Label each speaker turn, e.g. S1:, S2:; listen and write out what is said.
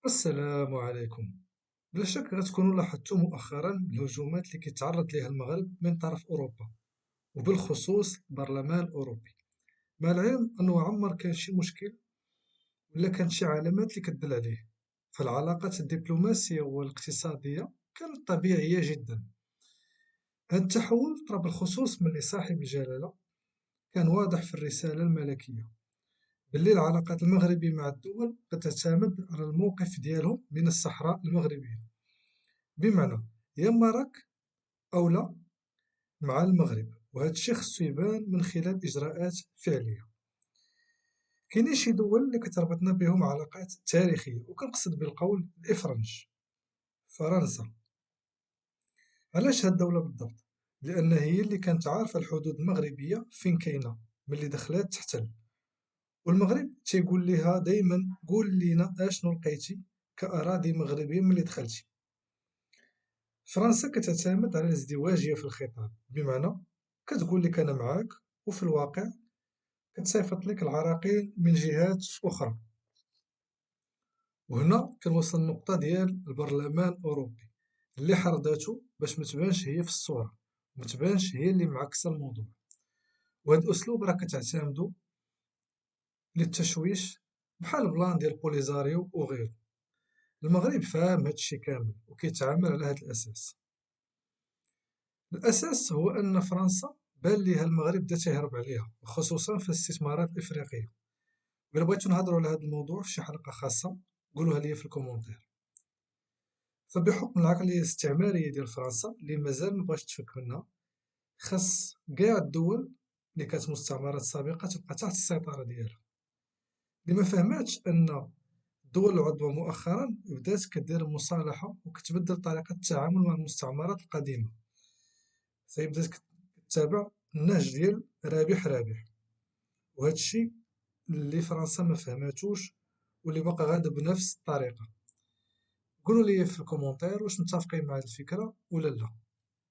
S1: السلام عليكم. بلا شك غتكونوا لاحظتوا مؤخرا الهجومات اللي كيتعرض ليها المغرب من طرف أوروبا، وبالخصوص البرلمان الأوروبي. مع العلم أنه عمر كان شي مشكل ولا كانت شي علامات اللي كتدل عليه، فالعلاقات الدبلوماسية والاقتصادية كانت طبيعية جدا. هذا التحول طرا بالخصوص ملي صاحب الجلالة كان واضح في الرسالة الملكية باللي العلاقات المغربية مع الدول كتعتمد على الموقف ديالهم من الصحراء المغربية، بمعنى يا اما راك أو لا مع المغرب، وهذا الشي خصو يبان من خلال إجراءات فعلية. كاينين شي دول اللي كتربطنا بهم علاقات تاريخية، وكنقصد بالقول الإفرنج: فرنسا. علاش هاد الدولة بالضبط؟ لأن هي اللي كانت عارفة الحدود المغربية فين كاينة ملي دخلات تحتل، والمغرب تيقول ليها دايما قول لينا اشنو لقيتي كأراضي مغربية ملي دخلتي. فرنسا كتعتمد على الازدواجية في الخطاب، بمعنى كتقول لك أنا معاك، وفي الواقع كتصيفط لك العراقيل من جهات أخرى. وهنا كنوصل النقطة ديال البرلمان الأوروبي اللي حرضاتو باش متبانش هي في الصورة، متبانش هي اللي معكسة الموضوع. وهاد الأسلوب راه كتعتمدو للتشويش، بحال بلان ديال بوليزاريو وغيره. المغرب فاهم هادشي كامل وكيتعامل على هاد الأساس. الأساس هو أن فرنسا بان ليها المغرب بدا تيهرب عليها، وخصوصا في الاستثمارات الإفريقية. وإلا بغيتو نهضروا على هذا الموضوع في شي حلقة خاصة قولوها لي في الكومونتير. فبحكم العقلية الاستعمارية ديال فرنسا اللي مازال مبغاش تفك منها، خاص قاع الدول اللي كانت مستعمرات سابقة تبقى تحت السيطرة ديالها. اللي ما فهماتش أن الدول العظمى مؤخرا بدات كدير مصالحة وكتبدل طريقة التعامل مع المستعمرات القديمة، فبدات كتتبع النهج ديال رابح رابح. وهذا الشيء اللي فرنسا ما فهماتوش، واللي باقا غادا بنفس الطريقة. قولوا لي في الكومونتير واش متفقين مع هذه الفكرة ولا لا.